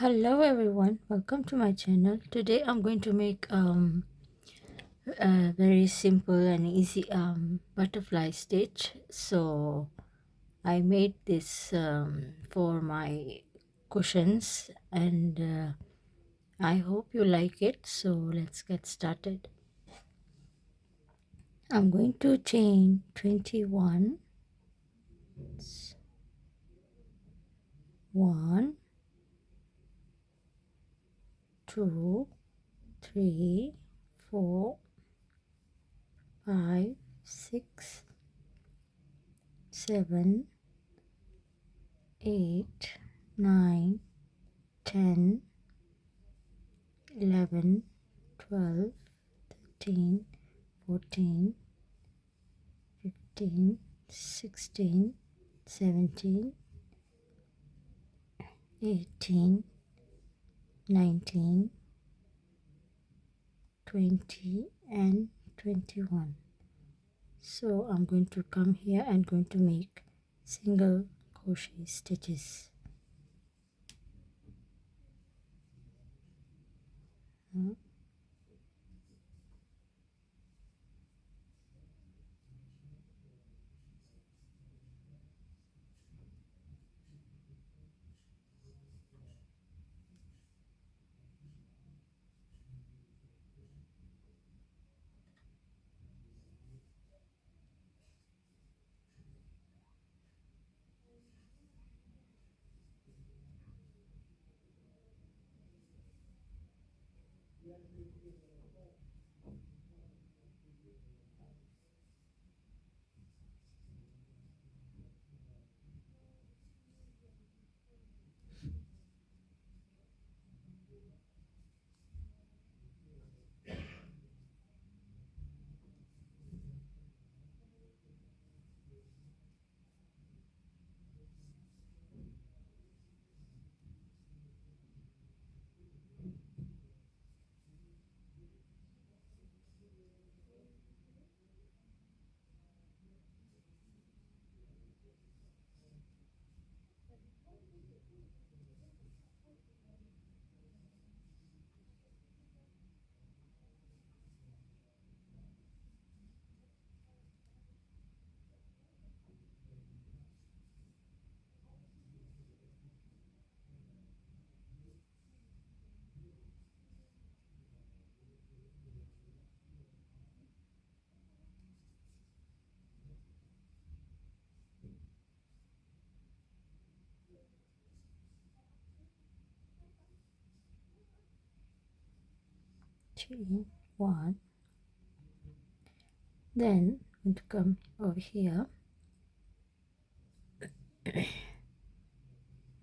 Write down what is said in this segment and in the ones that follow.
Hello everyone, welcome to my channel. Today I'm going to make a very simple and easy butterfly stitch. So I made this for my cushions, and I hope you like it. So let's get started. I'm going to chain 21, 1, 2, 3, 4, 5, 6, 7, 8, 9, 10, 11, 12, 13, 14, 15, 16, 17, 18, 19, 20, and 21. So I'm going to come here and going to make single crochet stitches. 3, 1. Then I'm going to come over here,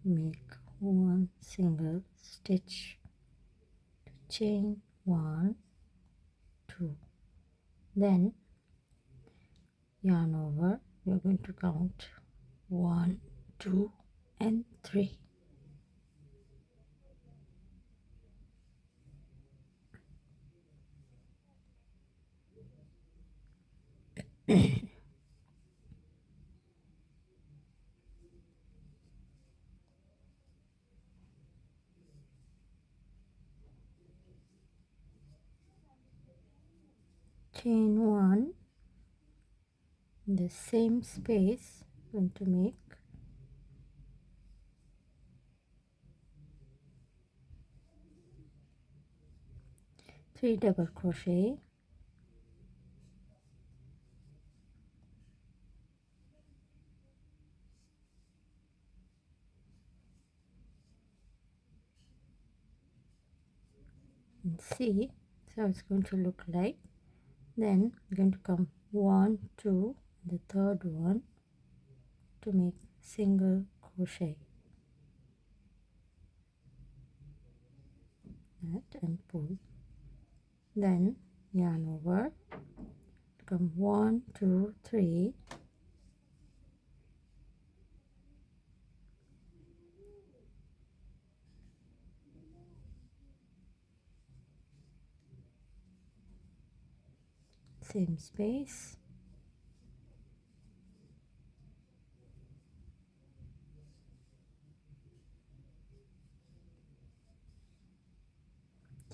make one single stitch, chain 1, 2, then yarn over. We're going to count 1, 2, and 3. Chain 1 in the same space, going to make 3 double crochet, and see so it's going to look like. Then I'm going to come 1, 2, the third one to make single crochet, that, and pull. Then yarn over, come 1, 2, 3, same space,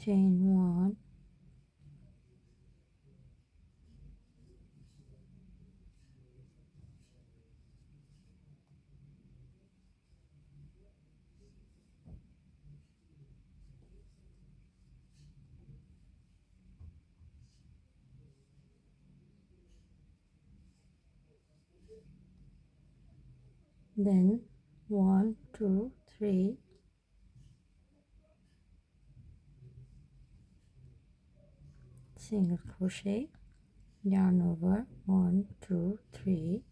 chain 1, then 1, 2, 3, single crochet, yarn over, 1, 2, 3,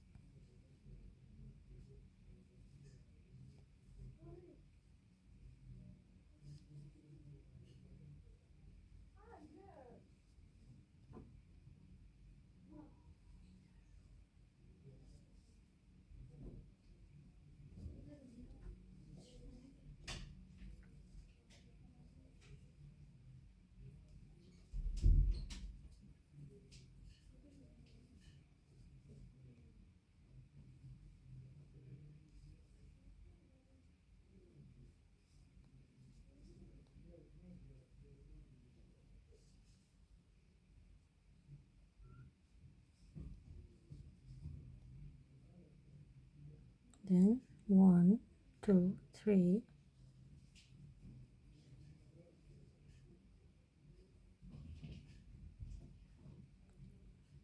then 1, 2, 3,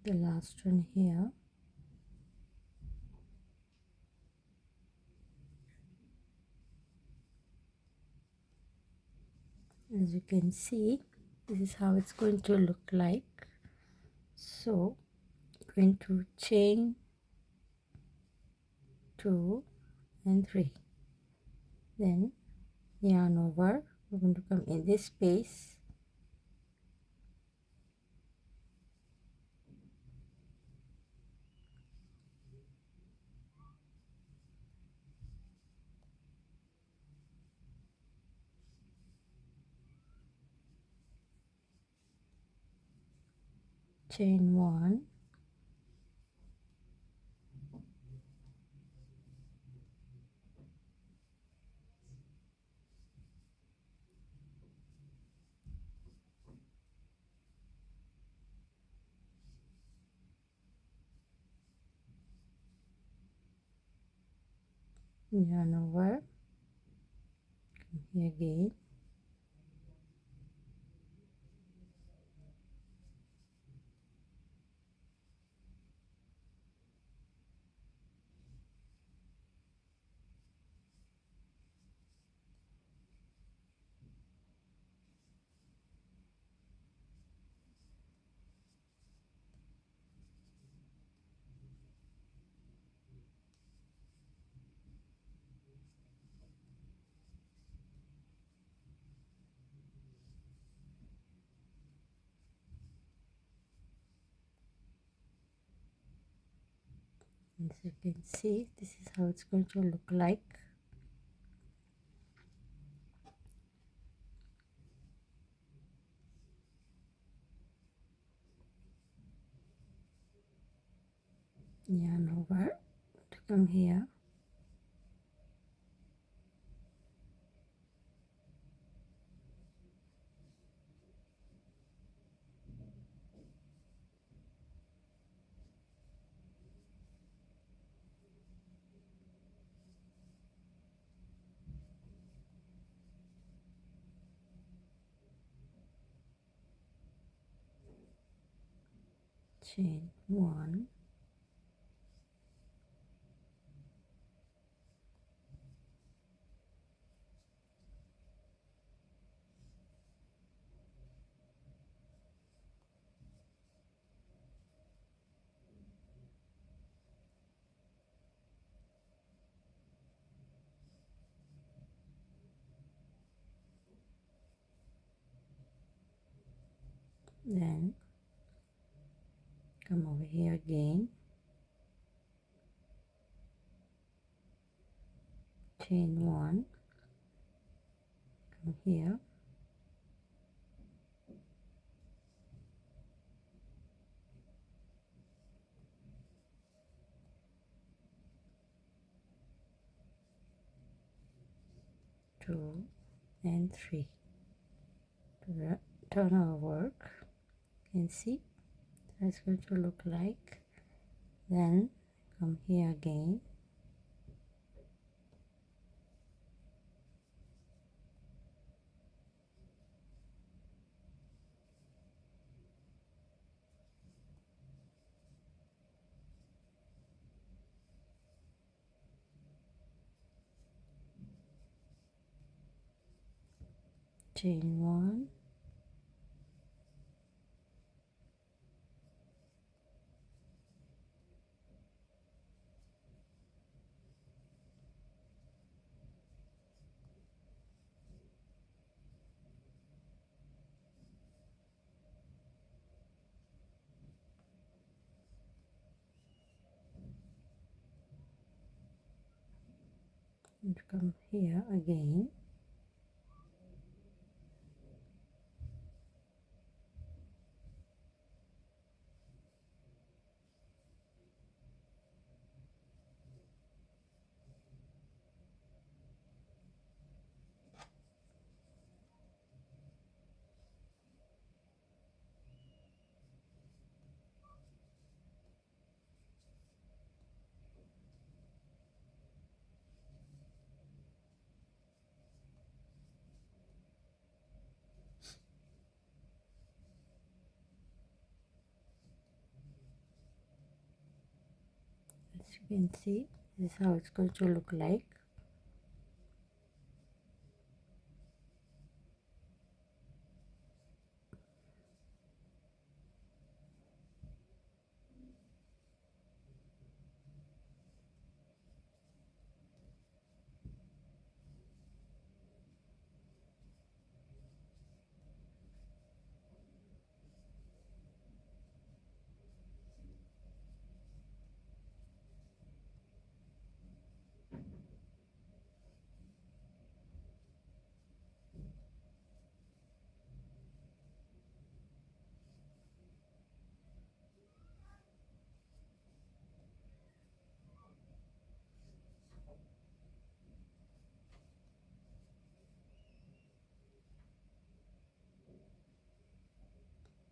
the last one here. As you can see, this is how it's going to look like. So going to chain 2 and 3, then yarn over, we're going to come in this space, chain 1, yarn over, come here again, as you can see, this is how it's going to look like. Yarn over to come here, chain 1, then come over here again, chain 1, come here, two and 3 to the turn our work. You can see how it's going to look like. Then come here again, chain 1, and come here again, as you can see. This is how it's going to look like.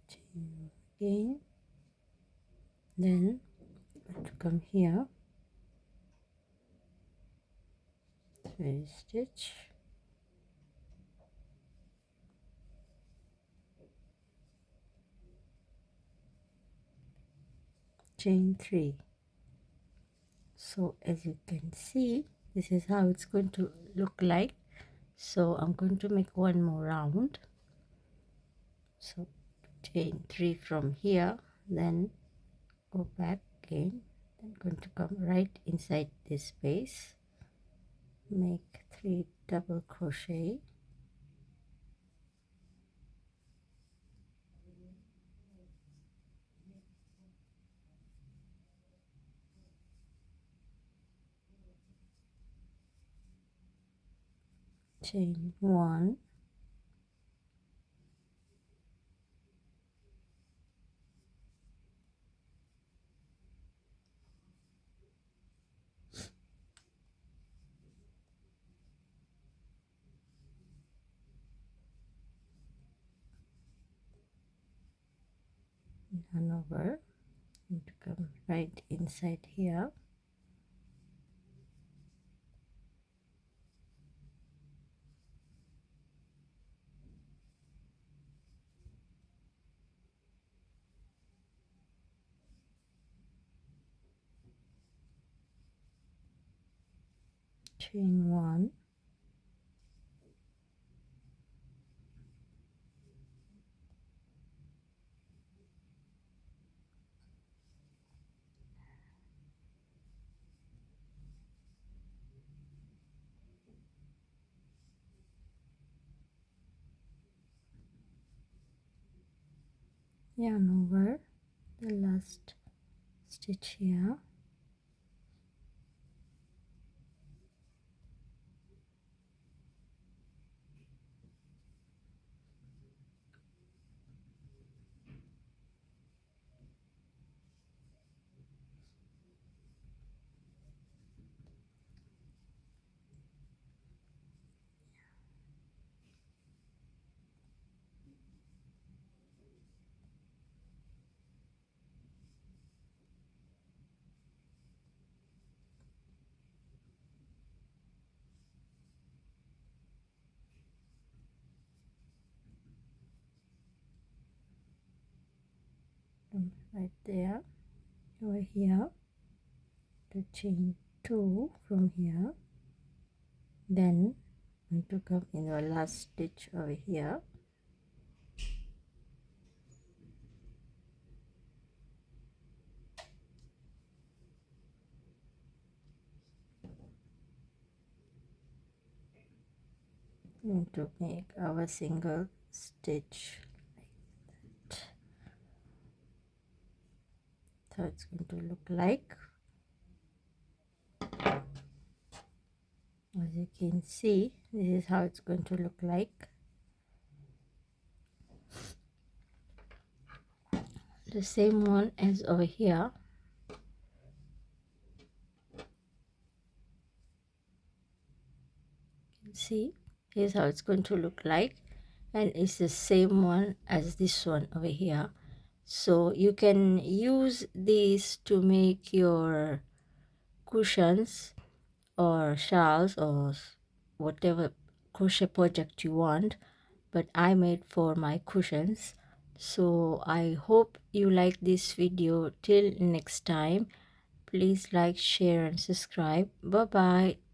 Chain again, then to come here, 3 stitch, chain 3. So as you can see, this is how it's going to look like. So I'm going to make one more round. So chain 3 from here, then go back again, then going to come right inside this space, make 3 double crochet, chain 1, yarn over, and to come right inside here, chain 1, yarn over the last stitch here, from right there over here to chain 2 from here, then I'm going to come in the last stitch over here, going to make our single stitch like that. So it's going to look like, as you can see, this is how it's going to look like. The same one as over here. See, here's how it's going to look like, and it's the same one as this one over here. So you can use these to make your cushions or shawls or whatever crochet project you want, but I made for my cushions. So I hope you like this video. Till next time, please like, share and subscribe. Bye bye.